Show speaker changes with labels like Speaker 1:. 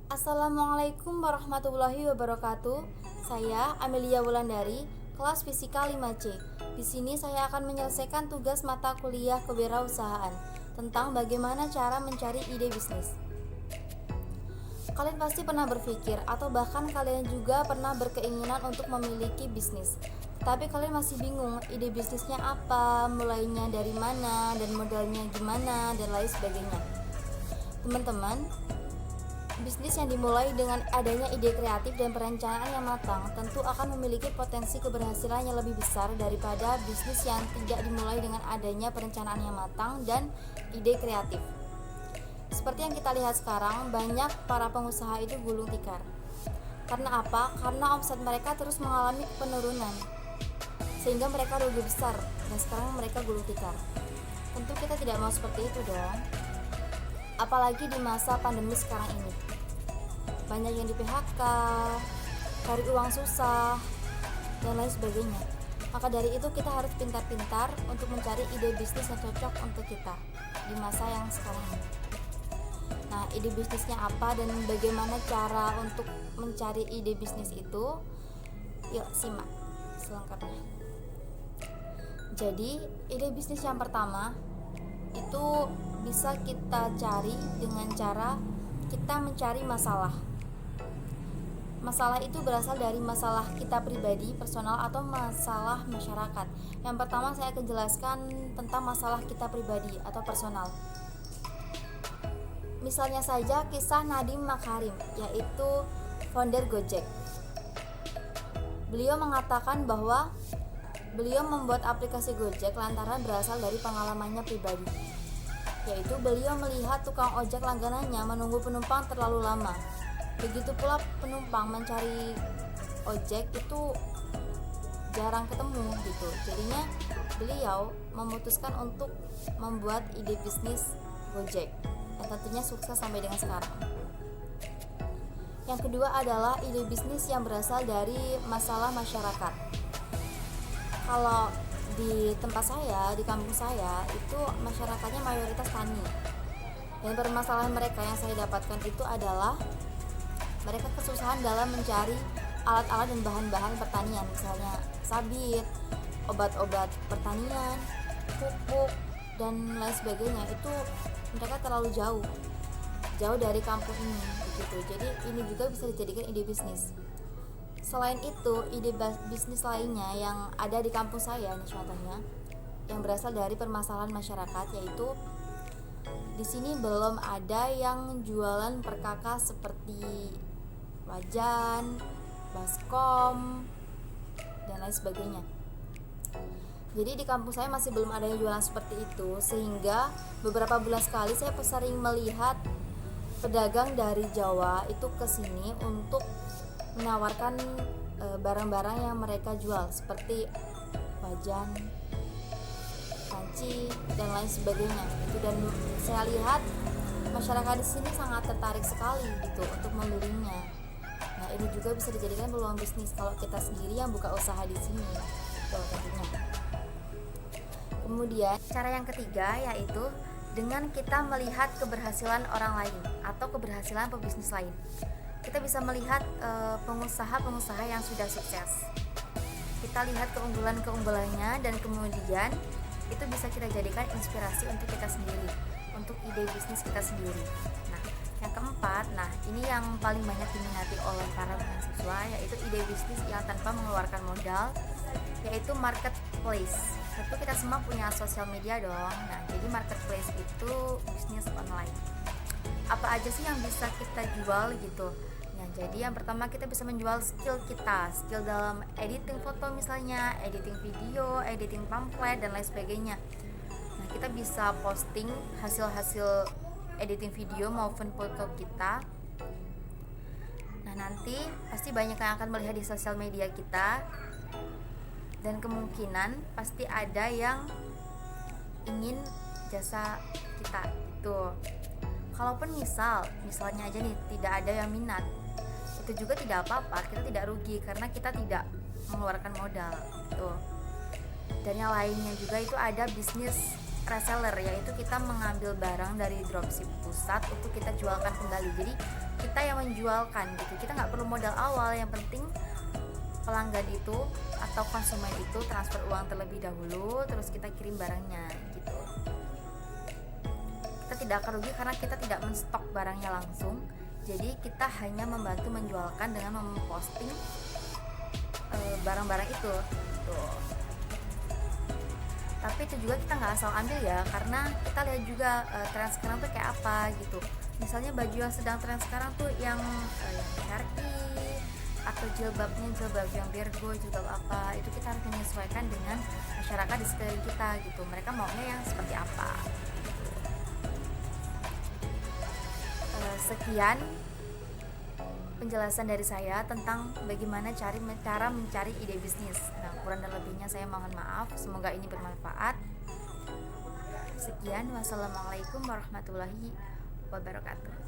Speaker 1: Assalamualaikum warahmatullahi wabarakatuh. Saya Amelia Wulandari, kelas Fisika 5C. Di sini saya akan menyelesaikan tugas mata kuliah kewirausahaan tentang bagaimana cara mencari ide bisnis. Kalian pasti pernah berpikir atau bahkan kalian juga pernah berkeinginan untuk memiliki bisnis. Tapi kalian masih bingung ide bisnisnya apa, mulainya dari mana, dan modalnya gimana, dan lain sebagainya. Teman-teman, bisnis yang dimulai dengan adanya ide kreatif dan perencanaan yang matang tentu akan memiliki potensi keberhasilan yang lebih besar daripada bisnis yang tidak dimulai dengan adanya perencanaan yang matang dan ide kreatif. Seperti yang kita lihat sekarang, banyak para pengusaha itu gulung tikar. Karena apa? Karena omset mereka terus mengalami penurunan, sehingga mereka rugi besar dan sekarang mereka gulung tikar. Tentu kita tidak mau seperti itu dong. Apalagi di masa pandemi sekarang ini, banyak yang di PHK, cari uang susah, dan lain sebagainya. Maka dari itu kita harus pintar-pintar untuk mencari ide bisnis yang cocok untuk kita di masa yang sekarang ini. Nah, ide bisnisnya apa dan bagaimana cara untuk mencari ide bisnis itu? Yuk simak selengkapnya. Jadi, ide bisnis yang pertama itu bisa kita cari dengan cara kita mencari masalah. Masalah itu berasal dari masalah kita pribadi, personal, atau masalah masyarakat. Yang pertama saya akan jelaskan tentang masalah kita pribadi atau personal. Misalnya saja kisah Nadiem Makarim, yaitu founder Gojek. Beliau mengatakan bahwa beliau membuat aplikasi Gojek lantaran berasal dari pengalamannya pribadi, yaitu beliau melihat tukang ojek langganannya menunggu penumpang terlalu lama. Begitu pula penumpang mencari ojek itu jarang ketemu gitu. Jadinya beliau memutuskan untuk membuat ide bisnis Gojek yang tentunya sukses sampai dengan sekarang. Yang kedua adalah ide bisnis yang berasal dari masalah masyarakat. Kalau di tempat saya, di kampung saya, itu masyarakatnya mayoritas tani. Dan permasalahan mereka yang saya dapatkan itu adalah mereka kesusahan dalam mencari alat-alat dan bahan-bahan pertanian, misalnya sabit, obat-obat pertanian, pupuk, dan lain sebagainya. Itu mereka terlalu jauh dari kampung ini begitu. Jadi ini juga bisa dijadikan ide bisnis. Selain itu, ide bisnis lainnya yang ada di kampung saya nih contohnya, yang berasal dari permasalahan masyarakat, yaitu di sini belum ada yang jualan perkakas seperti wajan, baskom, dan lain sebagainya. Jadi di kampung saya masih belum ada yang jualan seperti itu, sehingga beberapa bulan sekali saya sering melihat pedagang dari Jawa itu ke sini untuk menawarkan barang-barang yang mereka jual seperti wajan, panci, dan lain sebagainya. Itu, dan saya lihat masyarakat di sini sangat tertarik sekali gitu untuk membelinya. Nah, ini juga bisa dijadikan peluang bisnis kalau kita sendiri yang buka usaha di sini. Tuh, tentunya. Kemudian, cara yang ketiga yaitu dengan kita melihat keberhasilan orang lain atau keberhasilan pebisnis lain. Kita bisa melihat pengusaha-pengusaha yang sudah sukses. Kita lihat keunggulan-keunggulannya dan kemudian itu bisa kita jadikan inspirasi untuk kita sendiri, untuk ide bisnis kita sendiri. Nah, yang keempat, ini yang paling banyak diminati oleh para mahasiswa, yaitu ide bisnis yang tanpa mengeluarkan modal, yaitu marketplace. Tentu kita semua punya sosial media dong. Nah, jadi marketplace itu bisnis online. Apa aja sih yang bisa kita jual gitu? Nah, jadi yang pertama kita bisa menjual skill kita, skill dalam editing foto misalnya, editing video, editing pamflet, dan lain sebagainya. Nah, kita bisa posting hasil-hasil editing video maupun foto kita. Nah, nanti pasti banyak yang akan melihat di sosial media kita, dan kemungkinan pasti ada yang ingin jasa kita itu. Kalaupun misalnya aja nih tidak ada yang minat, itu juga tidak apa-apa, kita tidak rugi karena kita tidak mengeluarkan modal gitu. Dan yang lainnya juga itu ada bisnis reseller, yaitu kita mengambil barang dari dropship pusat untuk kita jualkan kembali. Jadi kita kita yang menjualkan gitu. Kita nggak perlu modal awal, yang penting pelanggan itu atau konsumen itu transfer uang terlebih dahulu, terus kita kirim barangnya gitu. Kita tidak akan rugi karena kita tidak menstok barangnya langsung. Jadi kita hanya membantu menjualkan dengan memposting barang-barang itu tuh. Tapi itu juga kita nggak asal ambil ya, karena kita lihat juga tren sekarang tuh kayak apa gitu. Misalnya baju yang sedang tren sekarang tuh yang Cherky, atau jilbabnya jilbab yang Virgo, jilbab apa, itu kita harus menyesuaikan dengan masyarakat di sekeliling kita gitu. Mereka maunya yang seperti apa gitu. Sekian penjelasan dari saya tentang bagaimana cara mencari ide bisnis. Nah, kurang dan lebihnya saya mohon maaf. Semoga ini bermanfaat. Sekian, wassalamualaikum warahmatullahi wabarakatuh.